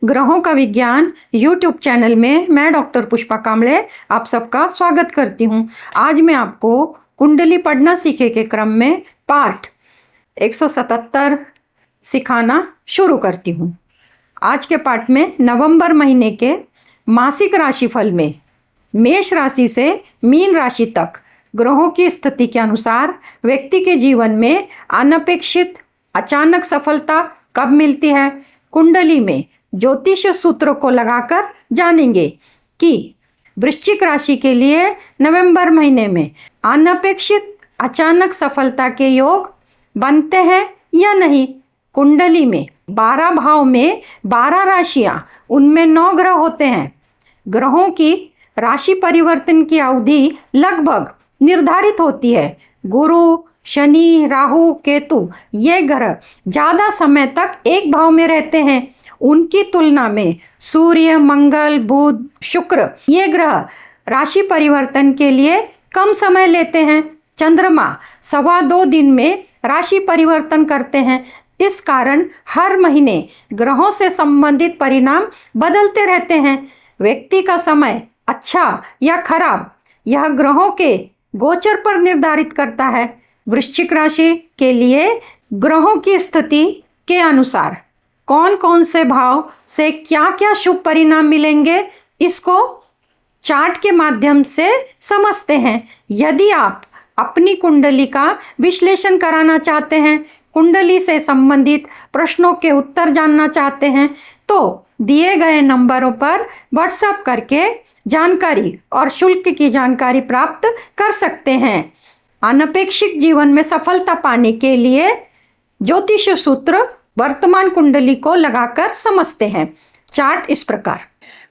ग्रहों का विज्ञान यूट्यूब चैनल में मैं डॉक्टर पुष्पा कांबळे आप सबका स्वागत करती हूँ। आज मैं आपको कुंडली पढ़ना सीखे के क्रम में पार्ट 177 सिखाना शुरू करती हूँ। आज के पार्ट में नवंबर महीने के मासिक राशिफल में मेष राशि से मीन राशि तक ग्रहों की स्थिति के अनुसार व्यक्ति के जीवन में अनपेक्षित अचानक सफलता कब मिलती है, कुंडली में ज्योतिष सूत्र को लगाकर जानेंगे कि वृश्चिक राशि के लिए नवंबर महीने में अनपेक्षित अचानक सफलता के योग बनते हैं या नहीं। कुंडली में 12 भाव में 12 राशियां, उनमें 9 ग्रह होते हैं। ग्रहों की राशि परिवर्तन की अवधि लगभग निर्धारित होती है। गुरु, शनि, राहु, केतु ये ग्रह ज़्यादा समय तक एक भाव में रहते हैं। उनकी तुलना में सूर्य, मंगल, बुध, शुक्र ये ग्रह राशि परिवर्तन के लिए कम समय लेते हैं। चंद्रमा 2.25 दिन में राशि परिवर्तन करते हैं। इस कारण हर महीने ग्रहों से संबंधित परिणाम बदलते रहते हैं। व्यक्ति का समय अच्छा या खराब यह ग्रहों के गोचर पर निर्धारित करता है। वृश्चिक राशि के लिए ग्रहों की स्थिति के अनुसार कौन कौन से भाव से क्या क्या शुभ परिणाम मिलेंगे, इसको चार्ट के माध्यम से समझते हैं। यदि आप अपनी कुंडली का विश्लेषण कराना चाहते हैं, कुंडली से संबंधित प्रश्नों के उत्तर जानना चाहते हैं, तो दिए गए नंबरों पर व्हाट्सएप करके जानकारी और शुल्क की जानकारी प्राप्त कर सकते हैं। अनपेक्षित जीवन में सफलता पाने के लिए ज्योतिष सूत्र वर्तमान कुंडली को लगाकर समझते हैं। चार्ट इस प्रकार,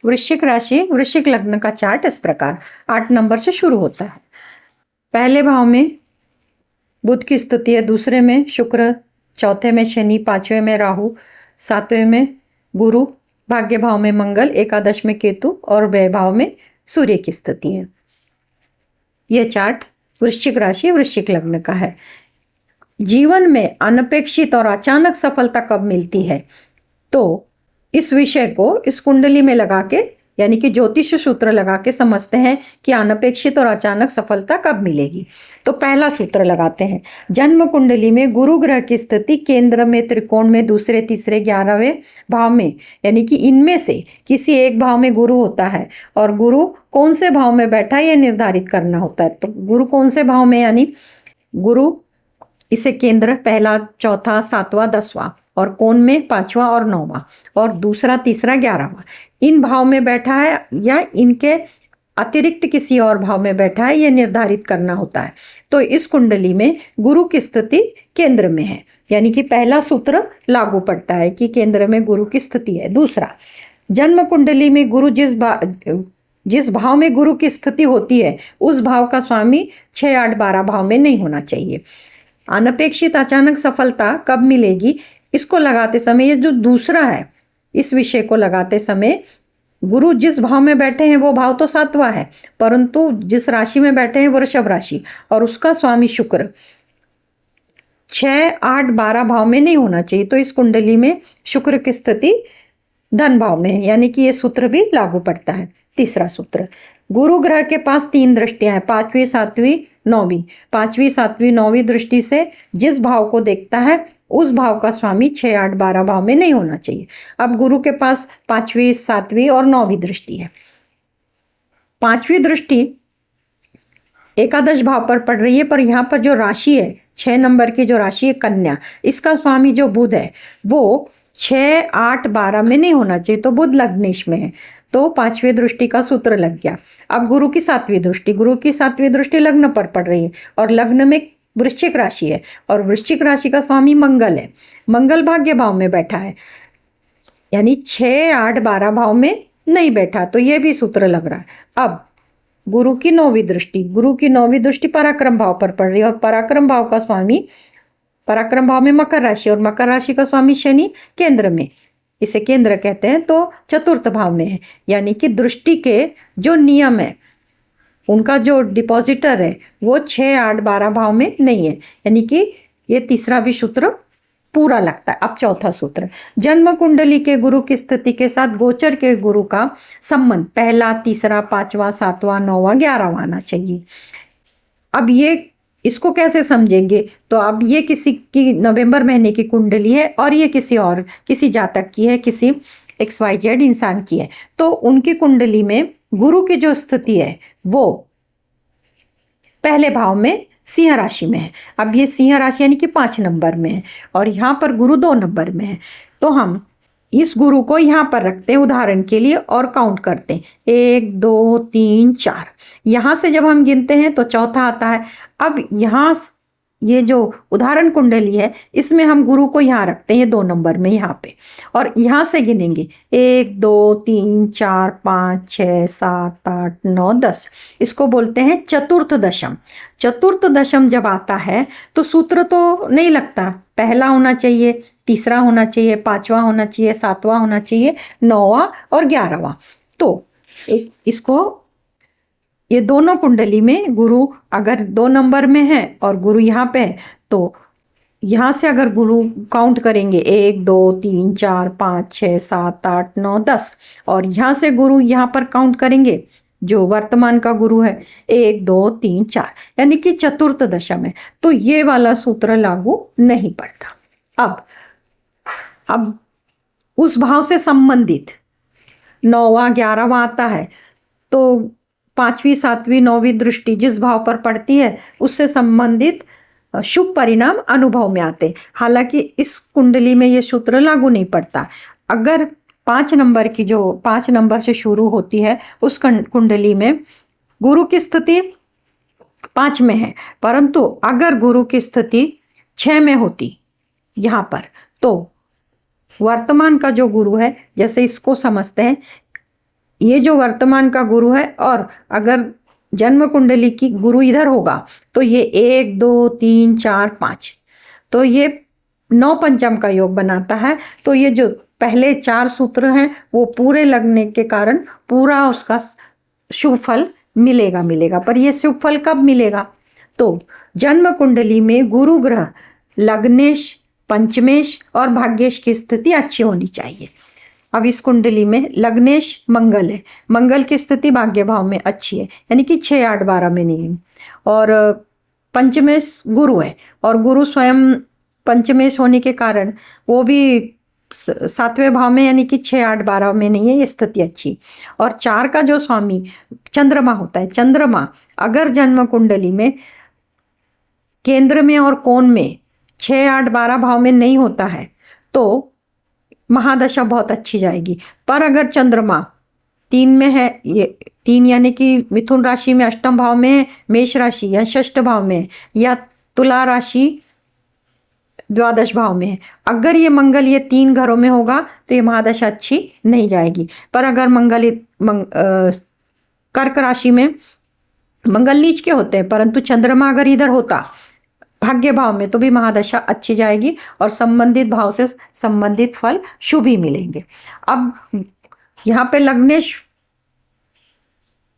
वृश्चिक राशि वृश्चिक लग्न का चार्ट इस प्रकार 8 नंबर से शुरू होता है। पहले भाव में बुध की स्थिति है, दूसरे में शुक्र, चौथे में शनि, 5वें में राहु, 7वें में गुरु, भाग्य भाव में मंगल, एकादश में केतु और व्यय भाव में सूर्य की स्थिति है। यह चार्ट वृश्चिक राशि वृश्चिक लग्न का है। जीवन में अनपेक्षित और अचानक सफलता कब मिलती है, तो इस विषय को इस कुंडली में लगा के यानी कि ज्योतिष सूत्र लगा के समझते हैं कि अनपेक्षित और अचानक सफलता कब मिलेगी। तो पहला सूत्र लगाते हैं। जन्म कुंडली में गुरु ग्रह की स्थिति केंद्र में त्रिकोण में दूसरे, तीसरे, 11वें भाव में यानी कि इनमें से किसी एक भाव में गुरु होता है और गुरु कौन से भाव में बैठा है यह निर्धारित करना होता है। तो गुरु कौन से भाव में, यानी गुरु इसे केंद्र पहला, चौथा, 7वां, 10वां और कोण में 5वां और 9वां और दूसरा, तीसरा, 11वां इन भाव में बैठा है या इनके अतिरिक्त किसी और भाव में बैठा है, यह निर्धारित करना होता है। तो इस कुंडली में गुरु की स्थिति केंद्र में है, यानी कि पहला सूत्र लागू पड़ता है कि केंद्र में गुरु की स्थिति है। दूसरा, जन्म कुंडली में गुरु जिस भाव में गुरु की स्थिति होती है उस भाव का स्वामी 6, 8, 12 भाव में नहीं होना चाहिए। अनपेक्षित अचानक सफलता कब मिलेगी, इसको लगाते समय ये जो दूसरा है, इस विषय को लगाते समय गुरु जिस भाव में बैठे हैं वो भाव तो 7वां है, परंतु जिस राशि में बैठे हैं वृषभ राशि और उसका स्वामी शुक्र 6, 8, 12 भाव में नहीं होना चाहिए। तो इस कुंडली में शुक्र की स्थिति धन भाव में है, यानी कि ये सूत्र भी लागू पड़ता है। तीसरा सूत्र, गुरु ग्रह के पास 3 दृष्टियां हैं, 5वीं, 7वीं, 9वीं। 5वीं, 7वीं, 9वीं दृष्टि से जिस भाव को देखता है उस भाव का स्वामी 6, 8, 12 भाव में नहीं होना चाहिए। अब गुरु के पास 5वीं, 7वीं और 9वीं दृष्टि है। 5वीं दृष्टि एकादश भाव पर पड़ रही है, पर यहाँ पर जो राशि है 6 नंबर की जो राशि है कन्या, इसका स्वामी जो बुध है वो 6, 8, 12 में नहीं होना चाहिए। तो बुध लग्नेश में है, तो 5वीं दृष्टि का सूत्र लग गया। अब गुरु की 7वीं दृष्टि, गुरु की 7वीं दृष्टि लग्न पर पड़ रही है और लग्न में वृश्चिक राशि है और वृश्चिक राशि का स्वामी मंगल है। मंगल भाग्य भाव में बैठा है, यानी 6, 8, 12 भाव में नहीं बैठा, तो यह भी सूत्र लग रहा है। अब गुरु की 9वीं दृष्टि, गुरु की 9वीं दृष्टि पराक्रम भाव पर पड़ रही है और पराक्रम भाव का स्वामी, पराक्रम भाव में मकर राशि और मकर राशि का स्वामी शनि केंद्र में, इसे केंद्र कहते हैं, तो चतुर्थ भाव में है। यानी कि दृष्टि के जो नियम है, उनका जो डिपॉजिटर है वो 6, 8, 12 भाव में नहीं है, यानी कि ये तीसरा भी सूत्र पूरा लगता है। अब चौथा सूत्र, जन्म कुंडली के गुरु की स्थिति के साथ गोचर के गुरु का संबंध पहला, तीसरा, पांचवा, सातवां, नौवां, 11वां आना चाहिए। अब ये इसको कैसे समझेंगे, तो अब ये किसी की नवंबर महीने की कुंडली है और ये किसी जातक की है, किसी XYZ इंसान की है, तो उनकी कुंडली में गुरु की जो स्थिति है वो पहले भाव में सिंह राशि में है। अब ये सिंह राशि यानी कि 5 नंबर में है और यहाँ पर गुरु 2 नंबर में है, तो हम इस गुरु को यहाँ पर रखते हैं उदाहरण के लिए और काउंट करते हैं 1 2 3 4। यहाँ से जब हम गिनते हैं तो चौथा आता है। अब यहाँ ये जो उदाहरण कुंडली है इसमें हम गुरु को यहाँ रखते हैं 2 नंबर में यहाँ पे, और यहाँ से गिनेंगे 1 2 3 4 5 6 7 8 9 10। इसको बोलते हैं चतुर्थ दशम। चतुर्थ दशम जब आता है तो सूत्र तो नहीं लगता, पहला होना चाहिए, तीसरा होना चाहिए, पांचवा होना चाहिए, सातवां होना चाहिए, नौवां और 11वां। तो इसको ये दोनों कुंडली में गुरु अगर 2 नंबर में है और गुरु यहाँ पे है, तो यहाँ से अगर गुरु काउंट करेंगे 1 2 3 4 5 6 7 8 9 10, और यहाँ से गुरु यहाँ पर काउंट करेंगे जो वर्तमान का गुरु है 1 2 3 4, यानी कि चतुर्थ दशम है, तो ये वाला सूत्र लागू नहीं पड़ता। अब उस भाव से संबंधित 9वां 11वां आता है, तो 5वीं 7वीं 9वीं दृष्टि जिस भाव पर पड़ती है उससे संबंधित शुभ परिणाम अनुभव में आते। हालांकि इस कुंडली में ये सूत्र लागू नहीं पड़ता। अगर 5 नंबर की जो 5 नंबर से शुरू होती है उस कुंडली में गुरु की स्थिति 5 में है, परंतु अगर गुरु की स्थिति 6 में होती यहाँ पर, तो वर्तमान का जो गुरु है, जैसे इसको समझते हैं, ये जो वर्तमान का गुरु है और अगर जन्म कुंडली की गुरु इधर होगा तो ये 1 2 3 4 5, तो ये 9 पंचम का योग बनाता है। तो ये जो पहले 4 सूत्र हैं वो पूरे लगने के कारण पूरा उसका शुभ फल मिलेगा। पर ये शुभ फल कब मिलेगा, तो जन्म कुंडली में गुरु ग्रह लग्नेश, पंचमेश और भाग्येश की स्थिति अच्छी होनी चाहिए। अब इस कुंडली में लग्नेश मंगल है, मंगल की स्थिति भाग्य भाव में अच्छी है, यानी कि 6 8 12 में नहीं है, और पंचमेश गुरु है और गुरु स्वयं पंचमेश होने के कारण वो भी 7वें भाव में, यानी कि 6 8 12 में नहीं है, ये स्थिति अच्छी। और 4 का जो स्वामी चंद्रमा होता है, चंद्रमा अगर जन्म कुंडली में केंद्र में और कोण में 6 8 12 भाव में नहीं होता है तो महादशा बहुत अच्छी जाएगी। पर अगर चंद्रमा 3 में है, ये 3 यानी कि मिथुन राशि में 8वें भाव में है, मेष राशि या 6ठ भाव में है, या तुला राशि 12 भाव में है, अगर ये मंगल ये 3 घरों में होगा तो ये महादशा अच्छी नहीं जाएगी। पर अगर कर्क राशि में मंगल नीच के होते हैं, परंतु चंद्रमा अगर इधर होता भाग्य भाव में तो भी महादशा अच्छी जाएगी और संबंधित भाव से संबंधित फल शुभ ही मिलेंगे। अब यहाँ पे लग्नेश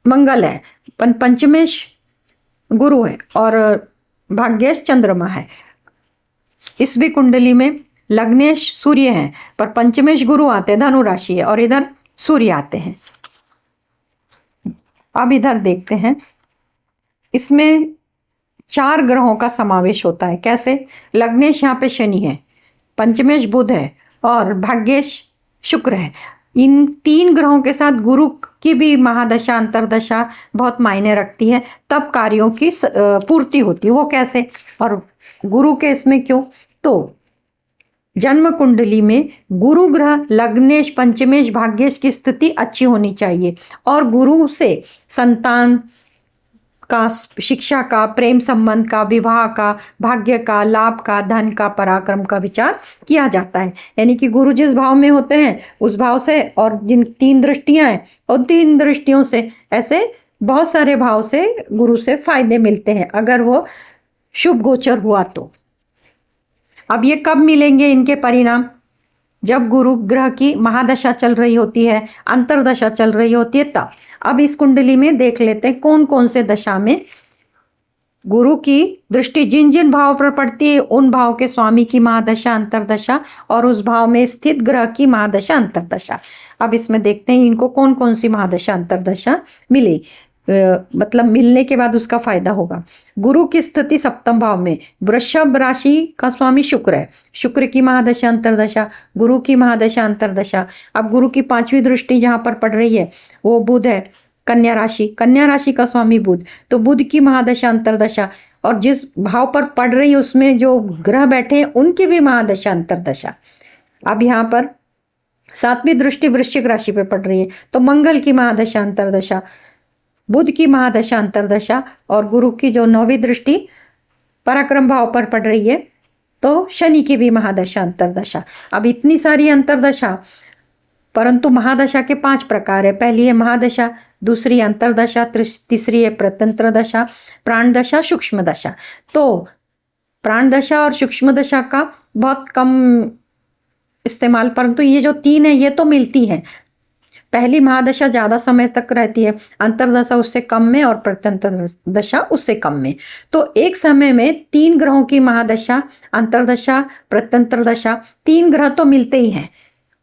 मंगल है, पंचमेश गुरु है और भाग्येश चंद्रमा है। इस भी कुंडली में लग्नेश सूर्य है पर पंचमेश गुरु आते हैं, धनु राशि है, और इधर सूर्य आते हैं। अब इधर देखते हैं, इसमें 4 ग्रहों का समावेश होता है। कैसे, लग्नेश यहाँ पे शनि है, पंचमेश बुध है और भाग्येश शुक्र है। इन 3 ग्रहों के साथ गुरु की भी महादशा अंतरदशा बहुत मायने रखती है, तब कार्यों की पूर्ति होती है। वो कैसे और गुरु के इसमें क्यों, तो जन्म कुंडली में गुरु ग्रह लग्नेश पंचमेश भाग्येश की स्थिति अच्छी होनी चाहिए और गुरु से संतान का, शिक्षा का, प्रेम संबंध का, विवाह का, भाग्य का, लाभ का, धन का, पराक्रम का विचार किया जाता है। यानी कि गुरु जिस भाव में होते हैं उस भाव से, और जिन 3 दृष्टियां हैं और 3 दृष्टियों से, ऐसे बहुत सारे भाव से गुरु से फायदे मिलते हैं अगर वो शुभ गोचर हुआ तो। अब ये कब मिलेंगे इनके परिणाम, जब गुरु ग्रह की महादशा चल रही होती है, अंतरदशा चल रही होती है, तब। अब इस कुंडली में देख लेते हैं कौन कौन से दशा में गुरु की दृष्टि जिन जिन भाव पर पड़ती है उन भाव के स्वामी की महादशा अंतरदशा और उस भाव में स्थित ग्रह की महादशा अंतरदशा। अब इसमें देखते हैं इनको कौन कौन सी महादशा अंतरदशा मिले, मतलब मिलने के बाद उसका फायदा होगा। गुरु की स्थिति सप्तम भाव में, वृषभ राशि का स्वामी शुक्र है, शुक्र की महादशा अंतरदशा, गुरु की महादशा अंतरदशा। अब गुरु की पांचवी दृष्टि जहां पर पड़ रही है वो बुध है, कन्या राशि, कन्या राशि का स्वामी बुध, तो बुध की महादशा अंतरदशा, और जिस भाव पर पड़ रही है उसमें जो ग्रह बैठे हैं उनकी भी महादशा अंतरदशा। अब यहाँ पर सातवीं दृष्टि वृश्चिक राशि पे पड़ रही है, तो मंगल की महादशा अंतरदशा, बुध की महादशा अंतरदशा, और गुरु की जो नौवीं दृष्टि पराक्रम भाव पर पड़ रही है तो शनि की भी महादशा अंतरदशा। अब इतनी सारी अंतरदशा, परंतु महादशा के 5 प्रकार है। पहली है महादशा, दूसरी अंतरदशा, तीसरी है प्रतंत्र दशा, प्राण दशा, सूक्ष्म दशा। तो प्राण दशा और सूक्ष्म दशा का बहुत कम इस्तेमाल, परंतु ये जो 3 है ये तो मिलती हैं। पहली महादशा ज्यादा समय तक रहती है, अंतरदशा उससे कम में और प्रत्यंतर दशा उससे कम में। तो एक समय में 3 ग्रहों की महादशा, अंतरदशा, प्रत्यंतर दशा, 3 ग्रह तो मिलते ही हैं,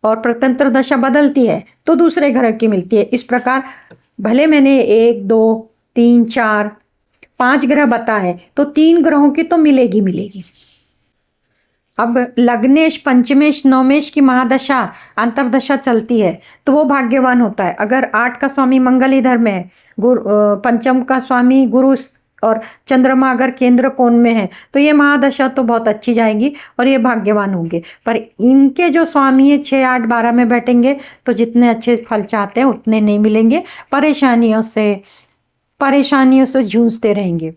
और प्रत्यंतर दशा बदलती है तो दूसरे ग्रह की मिलती है। इस प्रकार भले मैंने 1 2 3 4 5 ग्रह बताए तो 3 ग्रहों की तो मिलेगी मिलेगी। अब लग्नेश, पंचमेश, नवमेश की महादशा अंतरदशा चलती है तो वो भाग्यवान होता है। अगर 8 का स्वामी मंगल इधर में है, पंचम का स्वामी गुरु और चंद्रमा अगर केंद्र कोण में है तो ये महादशा तो बहुत अच्छी जाएगी और ये भाग्यवान होंगे। पर इनके जो स्वामी है 6 8 12 में बैठेंगे तो जितने अच्छे फल चाहते हैं उतने नहीं मिलेंगे, परेशानियों से जूझते रहेंगे।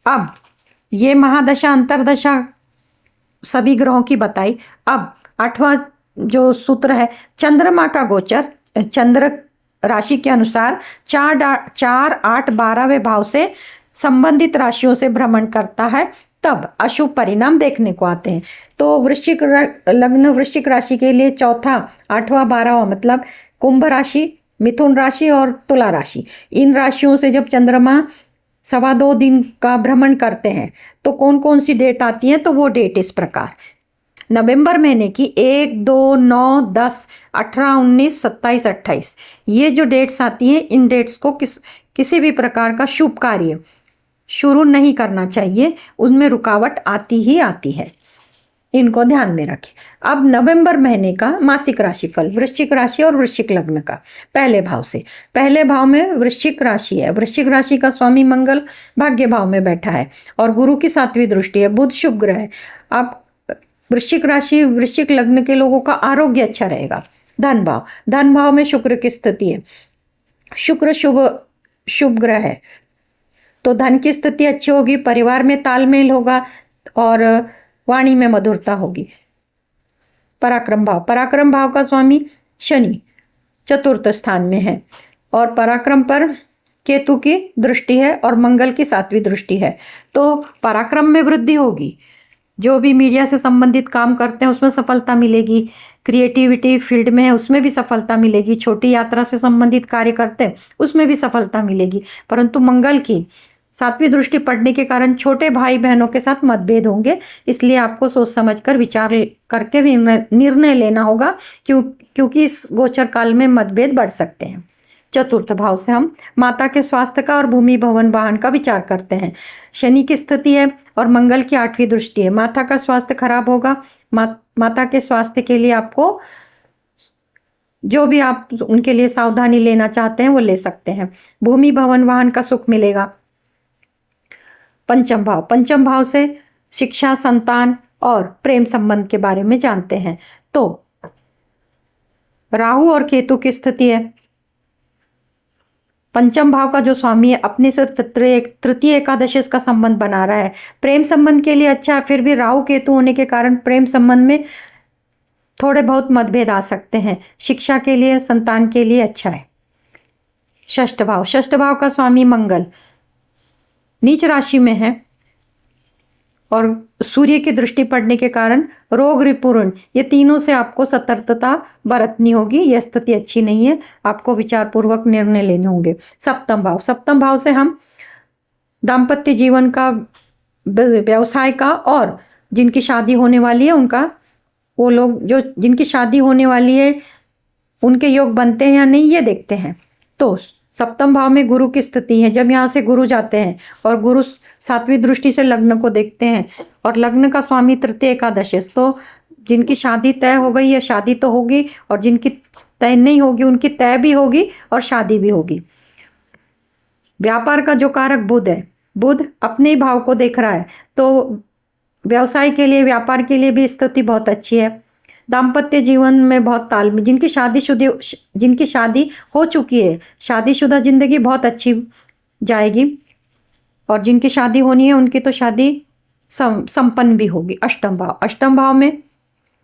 अब ये महादशा अंतरदशा सभी ग्रहों की बताई। अब 8वां जो सूत्र है चंद्रमा का गोचर, चंद्र राशि के अनुसार 4 8 12वें भाव से संबंधित राशियों से भ्रमण करता है, तब अशुभ परिणाम देखने को आते हैं। तो वृश्चिक लग्न वृश्चिक राशि के लिए चौथा 8वां 12वां मतलब कुंभ राशि, मिथुन राशि और तुला राशि, इन राशियों से जब चंद्रमा 2.25 दिन का भ्रमण करते हैं तो कौन कौन सी डेट आती है, तो वो डेट इस प्रकार, नवंबर महीने की 1 2 9 10 18 19 27 28, ये जो डेट्स आती हैं इन डेट्स को किसी भी प्रकार का शुभ कार्य शुरू नहीं करना चाहिए, उनमें रुकावट आती ही आती है, इनको ध्यान में रखें। अब नवंबर महीने का मासिक राशिफल वृश्चिक राशि और वृश्चिक लग्न का पहले भाव से, पहले भाव में वृश्चिक राशि है, वृश्चिक राशि का स्वामी मंगल भाग्य भाव में बैठा है और गुरु की 7वीं दृष्टि है, बुध शुभ ग्रह है। अब वृश्चिक राशि वृश्चिक लग्न के लोगों का आरोग्य अच्छा रहेगा। धन भाव में शुक्र की स्थिति है, शुक्र शुभ ग्रह है तो धन की स्थिति अच्छी होगी, परिवार में तालमेल होगा और वाणी में मधुरता होगी। पराक्रम भाव का स्वामी शनि 4th स्थान में है और पराक्रम पर केतु की दृष्टि है और मंगल की 7वीं दृष्टि है, तो पराक्रम में वृद्धि होगी। जो भी मीडिया से संबंधित काम करते हैं उसमें सफलता मिलेगी, क्रिएटिविटी फील्ड में है उसमें भी सफलता मिलेगी, छोटी यात्रा से संबंधित कार्य करते हैं उसमें भी सफलता मिलेगी। परंतु मंगल की 7वीं दृष्टि पड़ने के कारण छोटे भाई बहनों के साथ मतभेद होंगे, इसलिए आपको सोच समझकर विचार करके निर्णय लेना होगा, क्योंकि इस गोचर काल में मतभेद बढ़ सकते हैं। 4th भाव से हम माता के स्वास्थ्य का और भूमि भवन वाहन का विचार करते हैं। शनि की स्थिति है और मंगल की 8वीं दृष्टि है, माता का स्वास्थ्य खराब होगा। माता के स्वास्थ्य के लिए आपको जो भी आप उनके लिए सावधानी लेना चाहते हैं वो ले सकते हैं। भूमि भवन वाहन का सुख मिलेगा। पंचम भाव से शिक्षा, संतान और प्रेम संबंध के बारे में जानते हैं। तो राहु और केतु की स्थिति है, पंचम भाव का जो स्वामी है अपने से तृतीय एकादशी का संबंध बना रहा है, प्रेम संबंध के लिए अच्छा है। फिर भी राहु केतु होने के कारण प्रेम संबंध में थोड़े बहुत मतभेद आ सकते हैं। शिक्षा के लिए, संतान के लिए अच्छा है। षष्ठ भाव का स्वामी मंगल नीच राशि में है और सूर्य की दृष्टि पड़ने के कारण रोग, रिपुरण, ये तीनों से आपको सतर्कता बरतनी होगी। यह स्थिति अच्छी नहीं है, आपको विचार पूर्वक निर्णय लेने होंगे। सप्तम भाव से हम दाम्पत्य जीवन का, व्यवसाय का, और जिनकी शादी होने वाली है उनका, वो लोग जो जिनकी शादी होने वाली है उनके योग बनते हैं या नहीं ये देखते हैं। तो सप्तम भाव में गुरु की स्थिति है। जब यहाँ से गुरु जाते हैं और गुरु सातवीं दृष्टि से लग्न को देखते हैं और लग्न का स्वामी तृतीय एकादश, तो जिनकी शादी तय हो गई है शादी तो होगी, और जिनकी तय नहीं होगी उनकी तय भी होगी और शादी भी होगी। व्यापार का जो कारक बुध है, बुध अपने ही भाव को देख रहा है, तो व्यवसाय के लिए, व्यापार के लिए भी स्थिति बहुत अच्छी है। दाम्पत्य जीवन में बहुत तालमेल, जिनकी शादी हो चुकी है, शादीशुदा जिंदगी बहुत अच्छी जाएगी, और जिनकी शादी होनी है उनकी तो शादी संपन्न भी होगी। अष्टम भाव में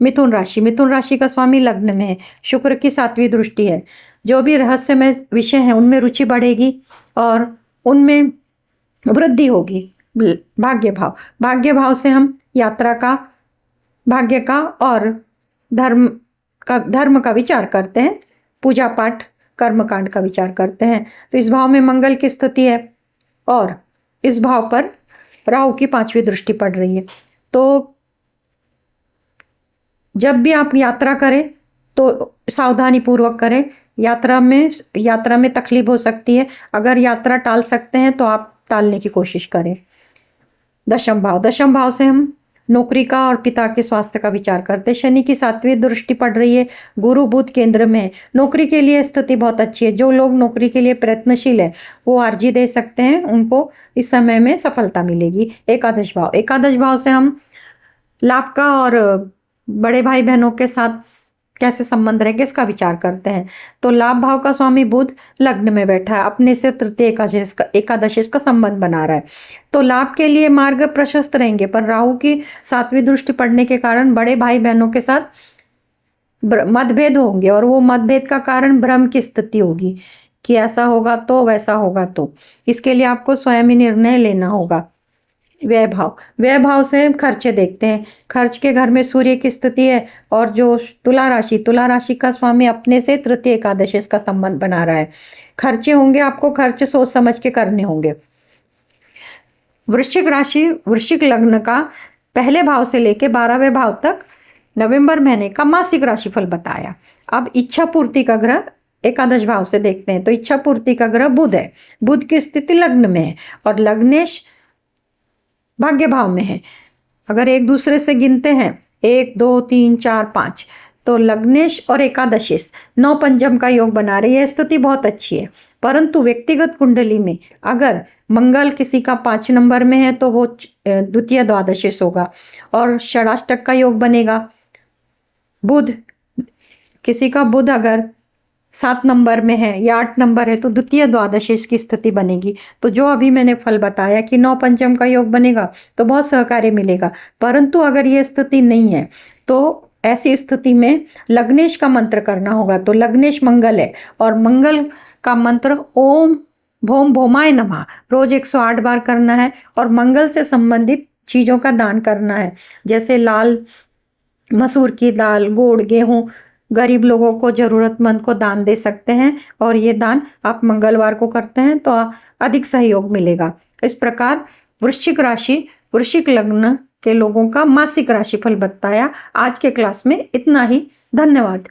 मिथुन राशि, मिथुन राशि का स्वामी लग्न में है, शुक्र की सातवीं दृष्टि है। जो भी रहस्यमय विषय हैं उनमें रुचि बढ़ेगी और उनमें वृद्धि होगी। भाग्य भाव से हम यात्रा का, भाग्य का और धर्म का विचार करते हैं, पूजा पाठ कर्मकांड का विचार करते हैं। तो इस भाव में मंगल की स्थिति है और इस भाव पर राहु की 5वीं दृष्टि पड़ रही है। तो जब भी आप यात्रा करें तो सावधानी पूर्वक करें। यात्रा में तकलीफ हो सकती है, अगर यात्रा टाल सकते हैं तो आप टालने की कोशिश करें। दशम भाव से हम नौकरी का और पिता के स्वास्थ्य का विचार करते हैं। शनि की 7वीं दृष्टि पड़ रही है, गुरु बुध केंद्र में है। नौकरी के लिए स्थिति बहुत अच्छी है। जो लोग नौकरी के लिए प्रयत्नशील है वो अर्जी दे सकते हैं, उनको इस समय में सफलता मिलेगी। एकादश भाव से हम लाभ का और बड़े भाई बहनों के साथ कैसे संबंध रहेंगे इसका विचार करते हैं। तो लाभ भाव का स्वामी बुध लग्न में बैठा है, अपने से तृतीय एकादश का संबंध बना रहा है, तो लाभ के लिए मार्ग प्रशस्त रहेंगे। पर राहु की 7वीं दृष्टि पड़ने के कारण बड़े भाई बहनों के साथ मतभेद होंगे, और वो मतभेद का कारण भ्रम की स्थिति होगी कि ऐसा होगा तो वैसा होगा। तो इसके लिए आपको स्वयं ही निर्णय लेना होगा। व्यय भाव से खर्चे देखते हैं। खर्च के घर में सूर्य की स्थिति है, और जो तुला राशि का स्वामी अपने से तृतीय एकादश का संबंध बना रहा है। खर्चे होंगे, आपको खर्च सोच समझ के करने होंगे। वृश्चिक लग्न का पहले भाव से लेके 12वें भाव तक नवंबर महीने का मासिक राशिफल बताया। अब इच्छा पूर्ति का ग्रह एकादश भाव से देखते हैं। तो इच्छा पूर्ति का ग्रह बुध है, बुध की स्थिति लग्न में है और लग्नेश भाग्य भाव में है। अगर एक दूसरे से गिनते हैं 1 2 3 4 5, तो लग्नेश और एकादशेश 9 पंचम का योग बना रही है। स्थिति बहुत अच्छी है, परंतु व्यक्तिगत कुंडली में अगर मंगल किसी का 5 नंबर में है तो वो द्वितीय द्वादशेश होगा और षडाष्टक का योग बनेगा। किसी का बुध अगर 7 नंबर में है या 8 नंबर है तो द्वितीय द्वादशेश की स्थिति बनेगी। तो जो अभी मैंने फल बताया कि 9 पंचम का योग बनेगा तो बहुत सहकार्य मिलेगा, परंतु अगर ये स्थिति नहीं है तो ऐसी स्थिति में लग्नेश का मंत्र करना होगा। तो लग्नेश मंगल है और मंगल का मंत्र ओम भोम भोमाय नमः रोज 108 बार करना है और मंगल से संबंधित चीज़ों का दान करना है, जैसे लाल मसूर की दाल, गुड़, गेहूँ गरीब लोगों को, जरूरतमंद को दान दे सकते हैं, और ये दान आप मंगलवार को करते हैं तो अधिक सहयोग मिलेगा। इस प्रकार वृश्चिक लग्न के लोगों का मासिक राशिफल बताया। आज के क्लास में इतना ही। धन्यवाद।